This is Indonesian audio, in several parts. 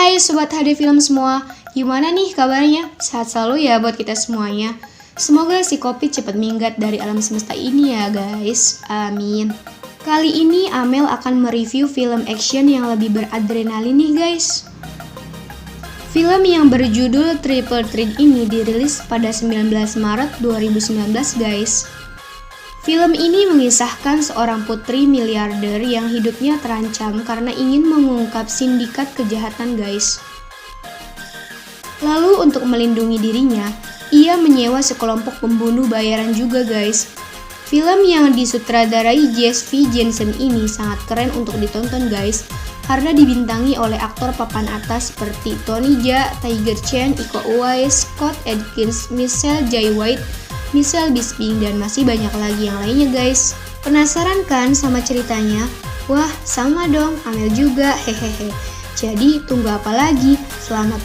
Hai Sobat HD Film semua, gimana nih kabarnya? Sehat selalu ya buat kita semuanya. Semoga si Covid cepat minggat dari alam semesta ini ya guys, amin. Kali ini Amel akan mereview film action yang lebih beradrenalin nih guys. Film yang berjudul Triple Threat ini dirilis pada 19 Maret 2019 guys. Film ini mengisahkan seorang putri miliarder yang hidupnya terancam karena ingin mengungkap sindikat kejahatan guys. Lalu untuk melindungi dirinya, ia menyewa sekelompok pembunuh bayaran juga guys. Film yang disutradarai J.S.V. Jensen ini sangat keren untuk ditonton guys, karena dibintangi oleh aktor papan atas seperti Tony Jaa, Tiger Chen, Iko Uwais, Scott Adkins, Michelle J. White, Michelle Bisping, dan masih banyak lagi yang lainnya guys. Penasaran kan sama ceritanya? Wah sama dong, Amel juga, hehehe. Jadi tunggu apa lagi? Selamat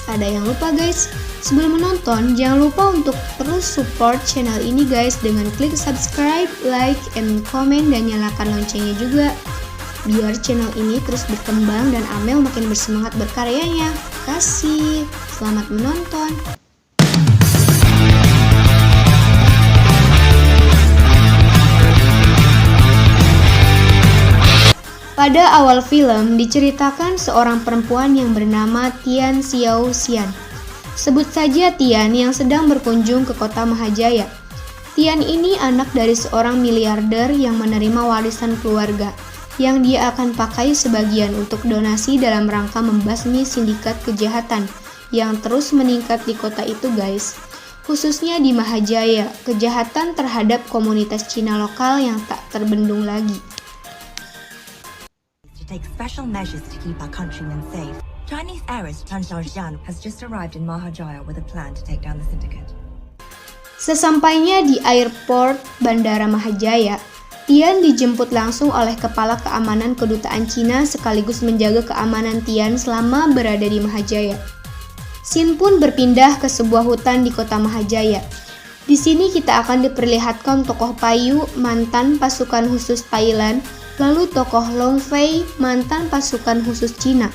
ada yang lupa guys. Sebelum menonton, jangan lupa untuk terus support channel ini guys dengan klik subscribe, like, and comment, dan nyalakan loncengnya juga. Biar channel ini terus berkembang dan Amel makin bersemangat berkaryanya. Kasih, selamat menonton. Pada awal film diceritakan seorang perempuan yang bernama Tian Xiao Xian. Sebut saja Tian yang sedang berkunjung ke kota Mahajaya. Tian ini anak dari seorang miliarder yang menerima warisan keluarga, yang dia akan pakai sebagian untuk donasi dalam rangka membasmi sindikat kejahatan yang terus meningkat di kota itu guys. Khususnya di Mahajaya, kejahatan terhadap komunitas Cina lokal yang tak terbendung lagi. Take special measures to keep our countrymen safe. Chinese heiress Tan Xiaoxian has just arrived in Mahajaya with a plan to take down the syndicate. Sesampainya di airport Bandara Mahajaya, Tian dijemput langsung oleh kepala keamanan kedutaan Cina sekaligus menjaga keamanan Tian selama berada di Mahajaya. Scene pun berpindah ke sebuah hutan di kota Mahajaya. Di sini kita akan diperlihatkan tokoh Payu, mantan pasukan khusus Thailand, lalu tokoh Long Fei, mantan pasukan khusus Cina.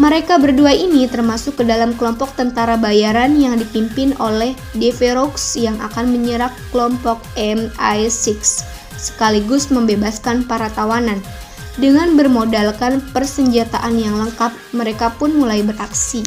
Mereka berdua ini termasuk ke dalam kelompok tentara bayaran yang dipimpin oleh Deverox yang akan menyerang kelompok MI6 sekaligus membebaskan para tawanan. Dengan bermodalkan persenjataan yang lengkap, mereka pun mulai beraksi.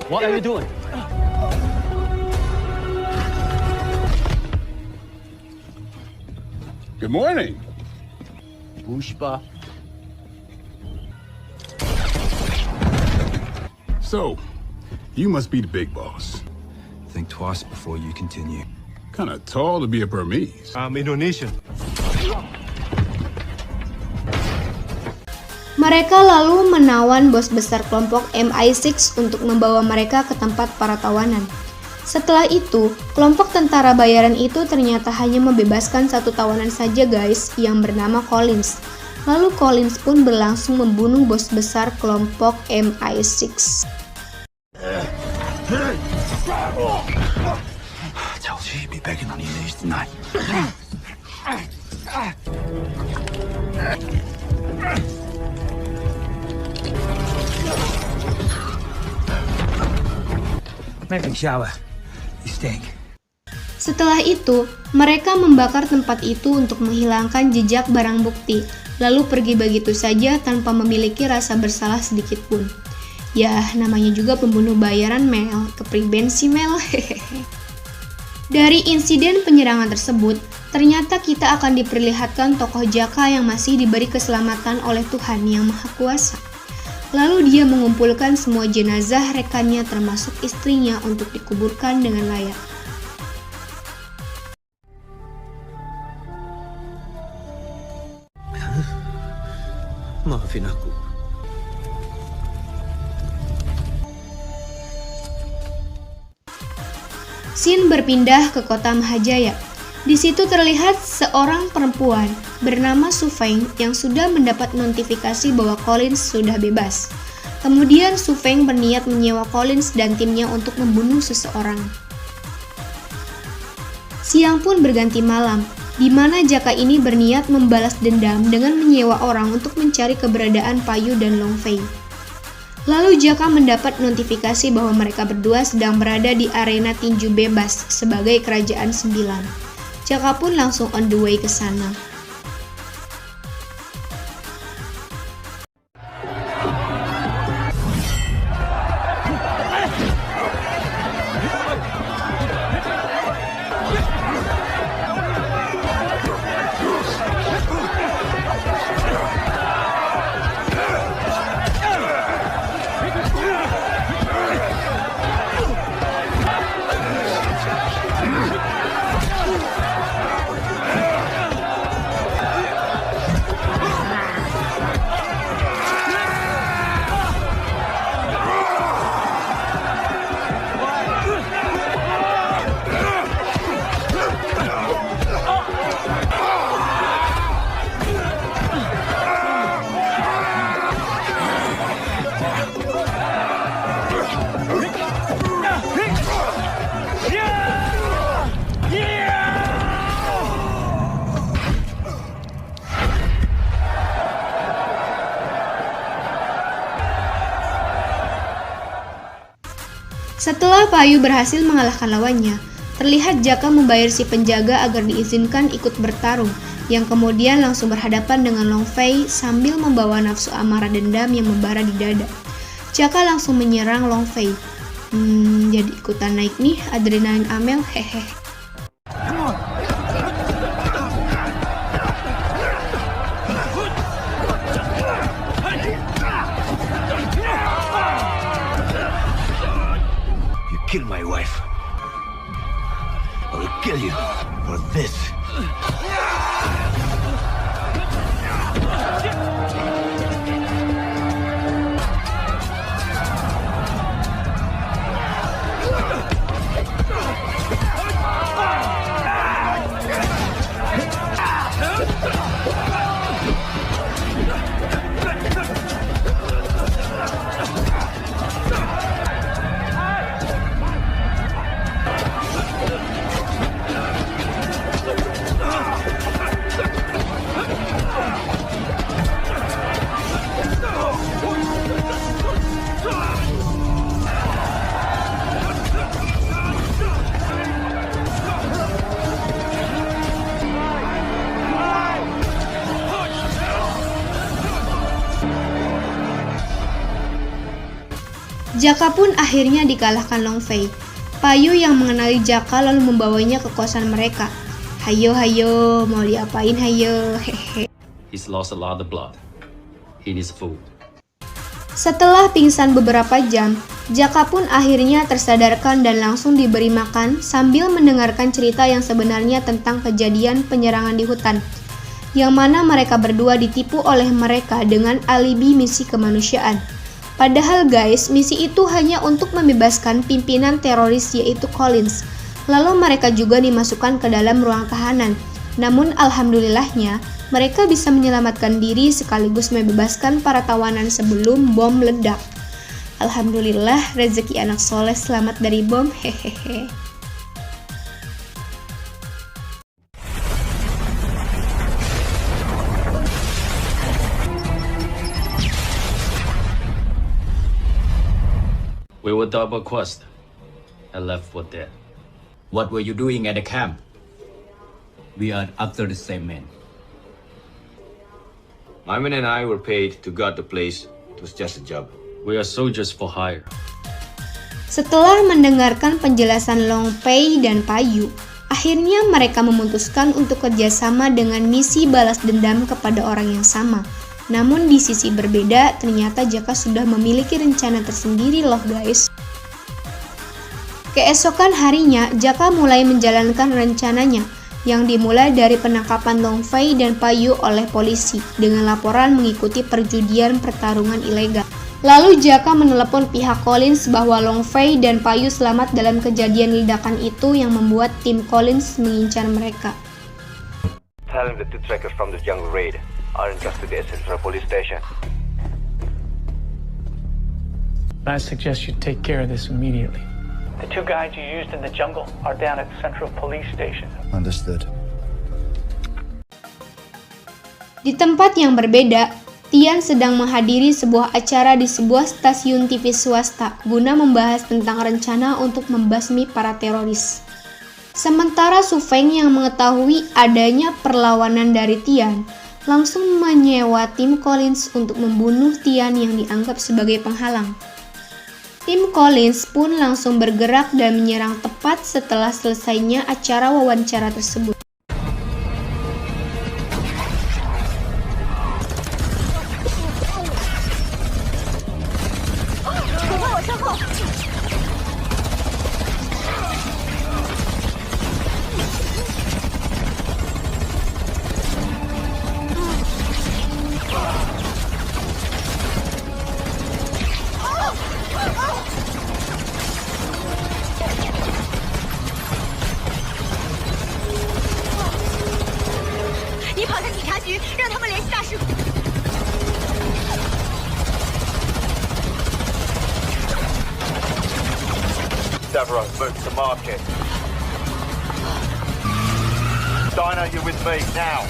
What are you doing? Good morning. Pushpa. So, You must be the big boss. Think twice before you continue. Kinda tall to be a Burmese. I'm Indonesian. Mereka lalu menawan bos besar kelompok MI6 untuk membawa mereka ke tempat para tawanan. Setelah itu, kelompok tentara bayaran itu ternyata hanya membebaskan satu tawanan saja guys, yang bernama Collins. Lalu Collins pun berlangsung membunuh bos besar kelompok MI6. I told you you'd be begging on your knees tonight. Make a shower. You stink. Setelah itu, mereka membakar tempat itu untuk menghilangkan jejak barang bukti, lalu pergi begitu saja tanpa memiliki rasa bersalah sedikit pun. Ya, namanya juga pembunuh bayaran Mel, kepribensi Mel. Dari insiden penyerangan tersebut, ternyata kita akan diperlihatkan tokoh Jaka yang masih diberi keselamatan oleh Tuhan Yang Maha Kuasa. Lalu dia mengumpulkan semua jenazah rekannya termasuk istrinya untuk dikuburkan dengan layak. Maafin aku. Scene berpindah ke kota Mahajaya. Di situ terlihat seorang perempuan bernama Su Feng yang sudah mendapat notifikasi bahwa Collins sudah bebas. Kemudian Su Feng berniat menyewa Collins dan timnya untuk membunuh seseorang. Siang pun berganti malam, di mana Jaka ini berniat membalas dendam dengan menyewa orang untuk mencari keberadaan Payu dan Long Fei. Lalu Jaka mendapat notifikasi bahwa mereka berdua sedang berada di arena tinju bebas sebagai Kerajaan Sembilan. Jaka pun langsung on the way ke sana. Setelah Payu berhasil mengalahkan lawannya, terlihat Jaka membayar si penjaga agar diizinkan ikut bertarung, yang kemudian langsung berhadapan dengan Long Fei sambil membawa nafsu amarah dendam yang membara di dada. Jaka langsung menyerang Long Fei. Jadi ikutan naik nih adrenalin Amel, hehe. Kill my wife. I will kill you for this. Jaka pun akhirnya dikalahkan Long Fei. Payu yang mengenali Jaka lalu membawanya ke kosan mereka. Hayo, mau diapain hayo, hehe. He's lost a lot of blood. He needs food. Setelah pingsan beberapa jam, Jaka pun akhirnya tersadarkan dan langsung diberi makan sambil mendengarkan cerita yang sebenarnya tentang kejadian penyerangan di hutan, yang mana mereka berdua ditipu oleh mereka dengan alibi misi kemanusiaan. Padahal guys, misi itu hanya untuk membebaskan pimpinan teroris yaitu Collins. Lalu mereka juga dimasukkan ke dalam ruang tahanan. Namun alhamdulillahnya, mereka bisa menyelamatkan diri sekaligus membebaskan para tawanan sebelum bom meledak. Alhamdulillah, rezeki anak soleh selamat dari bom, hehehe. We were double crossed and left for dead. What were you doing at the camp? We are after the same man. My men and I were paid to guard the place. It was just a job. We are soldiers for hire. Setelah mendengarkan penjelasan Long Fei dan Payu, akhirnya mereka memutuskan untuk kerjasama dengan misi balas dendam kepada orang yang sama. Namun di sisi berbeda, ternyata Jaka sudah memiliki rencana tersendiri loh guys. Keesokan harinya, Jaka mulai menjalankan rencananya, yang dimulai dari penangkapan Long Fei dan Payu oleh polisi dengan laporan mengikuti perjudian pertarungan ilegal. Lalu Jaka menelepon pihak Collins bahwa Long Fei dan Payu selamat dalam kejadian ledakan itu yang membuat tim Collins mengincar mereka. Tell him the two trackers from the jungle raid are in custody at Central Police Station. I suggest you take care of this immediately. The two guys you used in the jungle are down at Central Police Station. Understood. Di tempat yang berbeda, Tian sedang menghadiri sebuah acara di sebuah stasiun TV swasta guna membahas tentang rencana untuk membasmi para teroris. Sementara Su Feng yang mengetahui adanya perlawanan dari Tian, langsung menyewa tim Collins untuk membunuh Tian yang dianggap sebagai penghalang. Tim Collins pun langsung bergerak dan menyerang tepat setelah selesainya acara wawancara tersebut. Davros, move to market. Dino, you're with me now.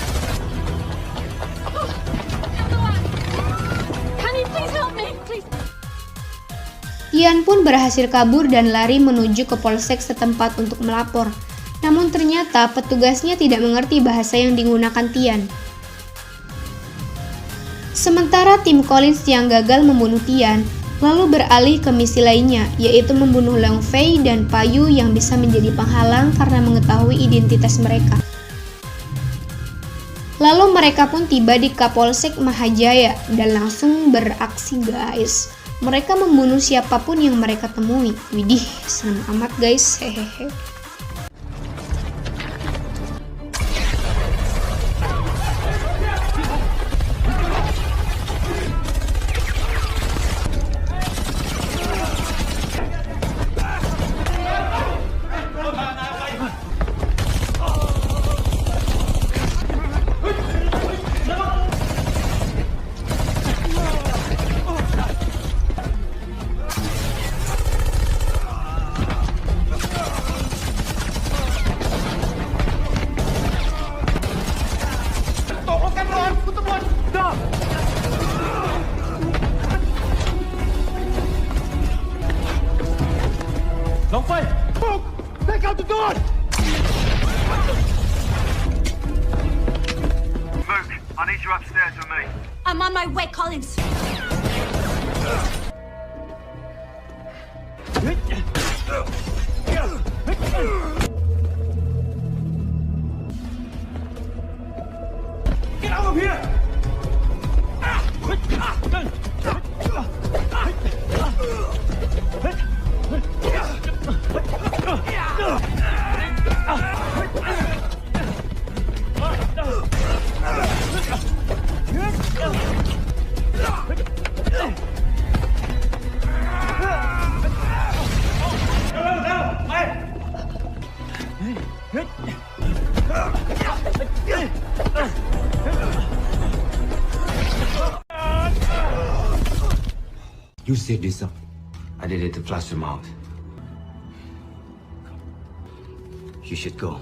Can you please help me? Please. Tian pun berhasil kabur dan lari menuju ke polsek setempat untuk melapor. Namun ternyata petugasnya tidak mengerti bahasa yang digunakan Tian. Sementara tim Collins yang gagal membunuh Tian, lalu beralih ke misi lainnya, yaitu membunuh Long Fei dan Payu yang bisa menjadi penghalang karena mengetahui identitas mereka. Lalu mereka pun tiba di Kapolsek Mahajaya dan langsung beraksi guys. Mereka membunuh siapapun yang mereka temui. Widih, serem amat guys, hehehe. Long Fei! Book! Take out the door! Luke, I need you upstairs with me. I'm on my way, Collins. Get out of here! You set this up. I did it to flush them out. You should go.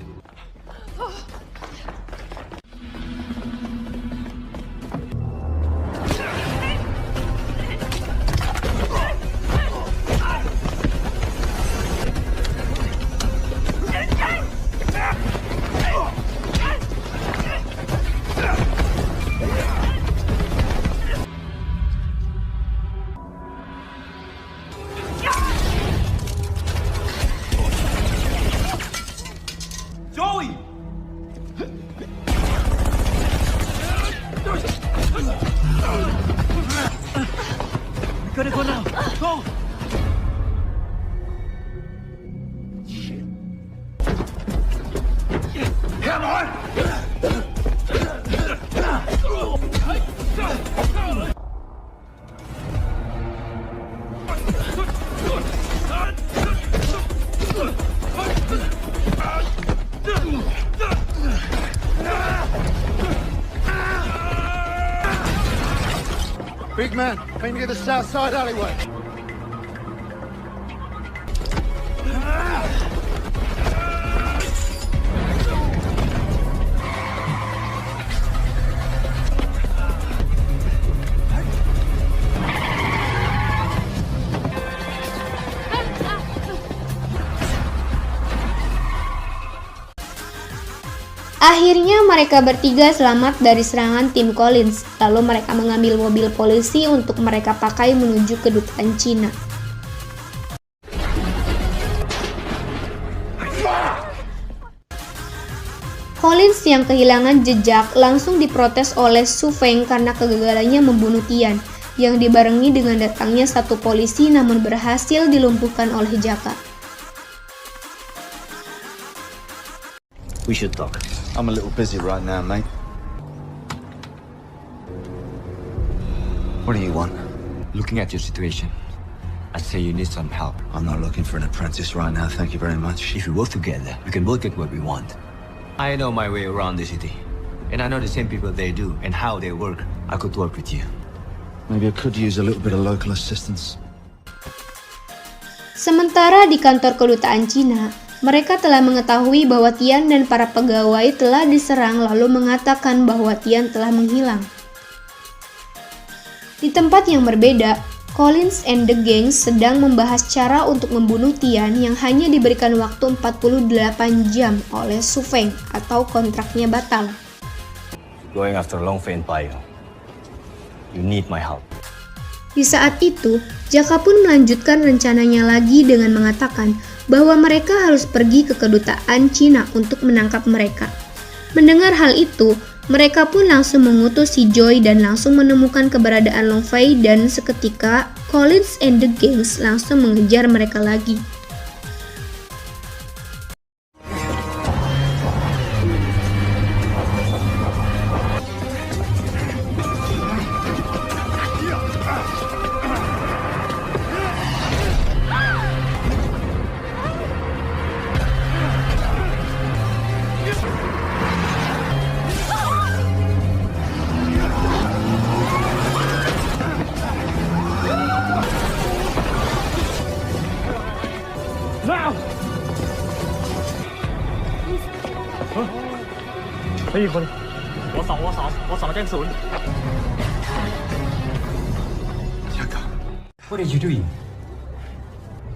Big man, can you get the south side alleyway? Akhirnya mereka bertiga selamat dari serangan tim Collins, lalu mereka mengambil mobil polisi untuk mereka pakai menuju kedutaan Cina. Collins yang kehilangan jejak langsung diprotes oleh Su Feng karena kegagalannya membunuh Tian, yang dibarengi dengan datangnya satu polisi namun berhasil dilumpuhkan oleh Jaka. We should talk. I'm a little busy right now, mate. What do you want? Looking at your situation, I'd say you need some help. I'm not looking for an apprentice right now, thank you very much. If we work together, we can both get what we want. I know my way around the city, and I know the same people they do and how they work. I could work with you. Maybe I could use a little bit of local assistance. Sementara di kantor kedutaan Cina, mereka telah mengetahui bahwa Tian dan para pegawai telah diserang lalu mengatakan bahwa Tian telah menghilang. Di tempat yang berbeda, Collins and the gang sedang membahas cara untuk membunuh Tian yang hanya diberikan waktu 48 jam oleh Su Feng atau kontraknya batal. Going after Long Fei and Payo. You need my help. Di saat itu, Jaka pun melanjutkan rencananya lagi dengan mengatakan bahwa mereka harus pergi ke kedutaan Cina untuk menangkap mereka. Mendengar hal itu, mereka pun langsung mengutus si Joy dan langsung menemukan keberadaan Long Fei dan seketika Collins and the gangs langsung mengejar mereka lagi. What are you doing?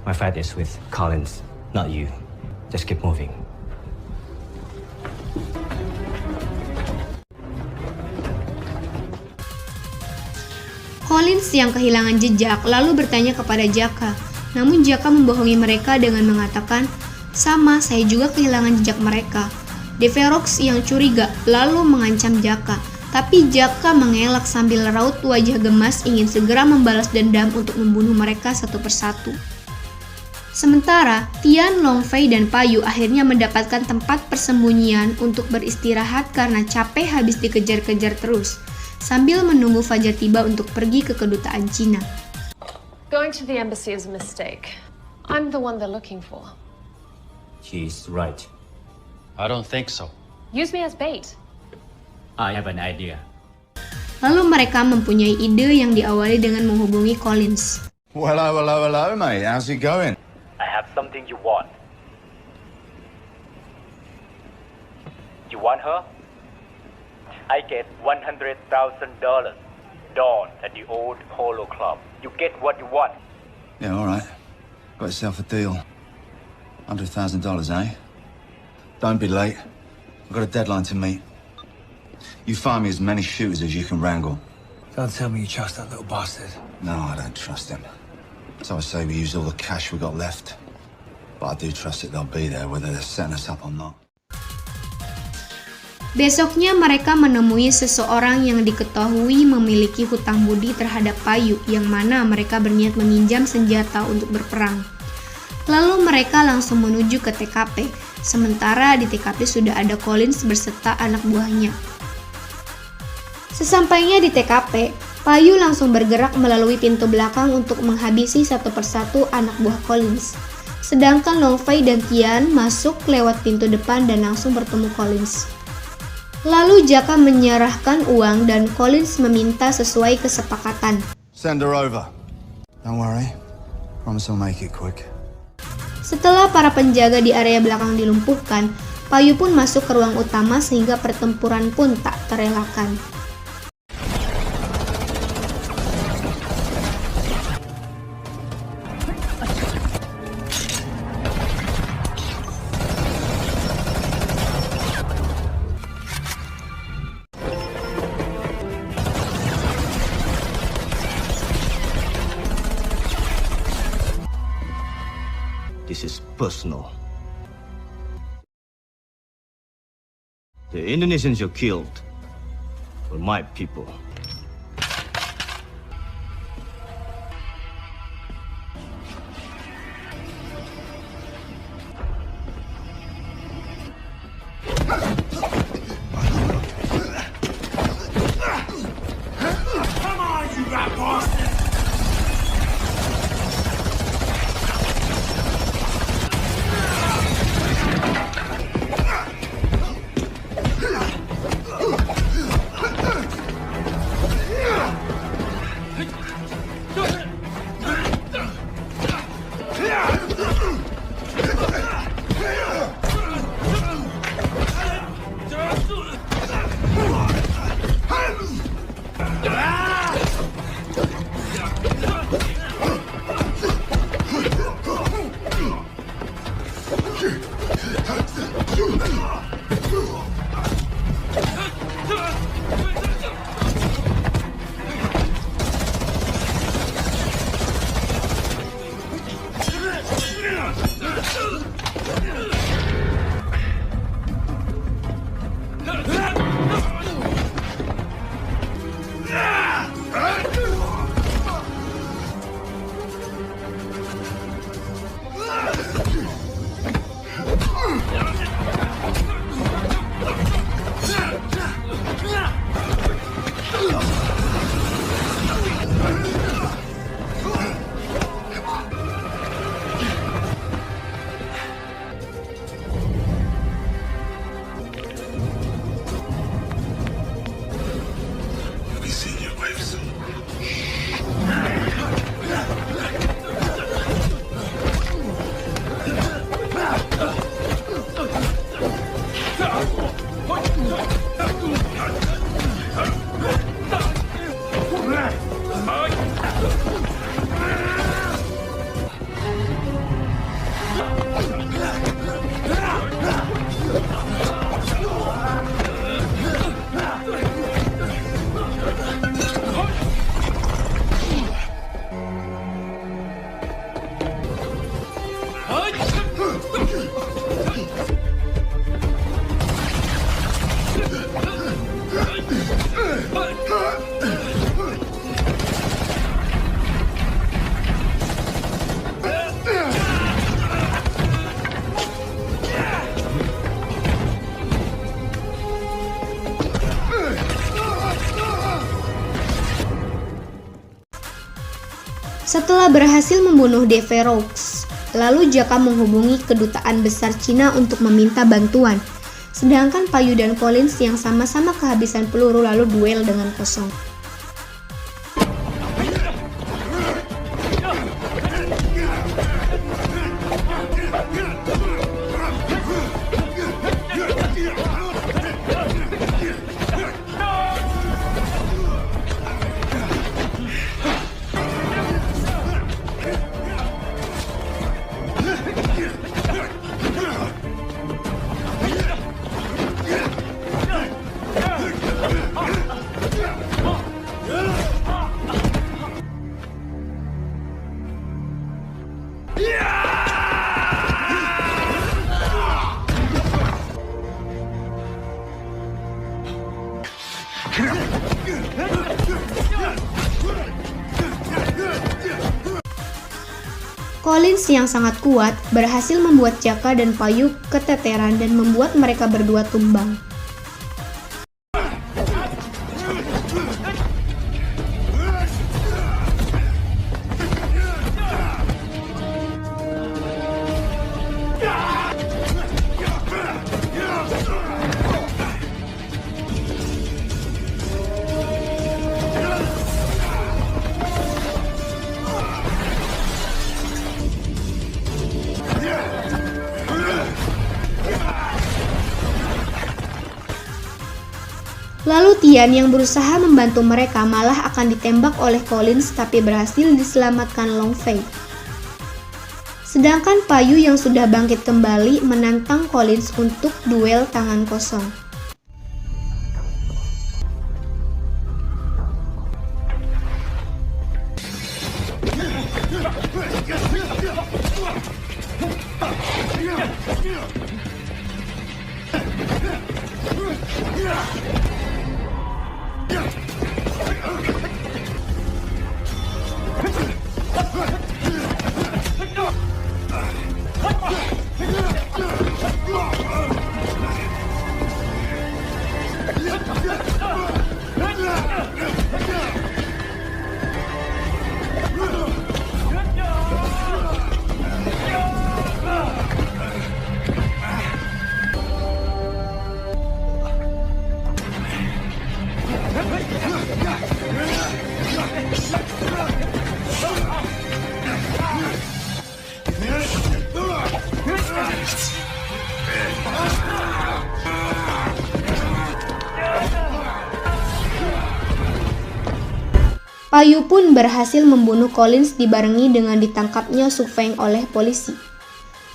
My fight is with Collins, not you. Just keep moving. Collins yang kehilangan jejak lalu bertanya kepada Jaka, namun Jaka membohongi mereka dengan mengatakan, "Sama, saya juga kehilangan jejak mereka." Deverox yang curiga lalu mengancam Jaka, tapi Jaka mengelak sambil raut wajah gemas ingin segera membalas dendam untuk membunuh mereka satu persatu. Sementara, Tian, Long Fei, dan Payu akhirnya mendapatkan tempat persembunyian untuk beristirahat karena capek habis dikejar-kejar terus, sambil menunggu fajar tiba untuk pergi ke kedutaan Cina. Going to the embassy is a mistake. I'm the one they're looking for. She's right. I don't think so. Use me as bait. I have an idea. Lalu mereka mempunyai ide yang diawali dengan menghubungi Collins. Well, hello, mate. How's it going? I have something you want. You want her? I get $100,000. Dawn at the old Polo Club. You get what you want. Yeah, all right. Got yourself a deal. $100,000, eh? Don't be late. I've got a deadline to meet. You find me as many shooters as you can wrangle. Don't tell me you trust that little bastard. No, I don't trust him. So I say we use all the cash we got left. But I do trust that they'll be there whether they're setting us up or not. Besoknya mereka menemui seseorang yang diketahui memiliki hutang budi terhadap Payu, yang mana mereka berniat meminjam senjata untuk berperang. Lalu mereka langsung menuju ke TKP, sementara di TKP sudah ada Collins berserta anak buahnya. Sesampainya di TKP, Payu langsung bergerak melalui pintu belakang untuk menghabisi satu persatu anak buah Collins. Sedangkan Long Fei dan Tian masuk lewat pintu depan dan langsung bertemu Collins. Lalu Jaka menyerahkan uang dan Collins meminta sesuai kesepakatan. Send her over. Don't worry. Promise I'll make it quick. Setelah para penjaga di area belakang dilumpuhkan, Payu pun masuk ke ruang utama sehingga pertempuran pun tak terelakkan. This is personal. The Indonesians you killed were my people. Come on, you rat bastard! Setelah berhasil membunuh Deveroux, lalu Jaka menghubungi kedutaan besar Cina untuk meminta bantuan. Sedangkan Payu dan Collins yang sama-sama kehabisan peluru lalu duel dengan kosong. Collins yang sangat kuat berhasil membuat Jaka dan Payu keteteran dan membuat mereka berdua tumbang. Lalu Tian yang berusaha membantu mereka malah akan ditembak oleh Collins tapi berhasil diselamatkan Long Fei. Sedangkan Payu yang sudah bangkit kembali menantang Collins untuk duel tangan kosong. Payu pun berhasil membunuh Collins dibarengi dengan ditangkapnya Su Feng oleh polisi.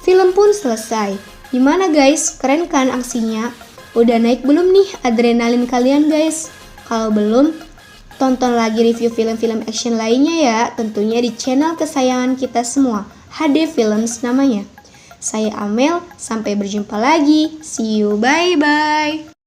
Film pun selesai. Gimana guys? Keren kan aksinya? Udah naik belum nih adrenalin kalian guys? Kalau belum, tonton lagi review film-film action lainnya ya, tentunya di channel kesayangan kita semua, HD Films namanya. Saya Amel, sampai berjumpa lagi. See you, bye-bye.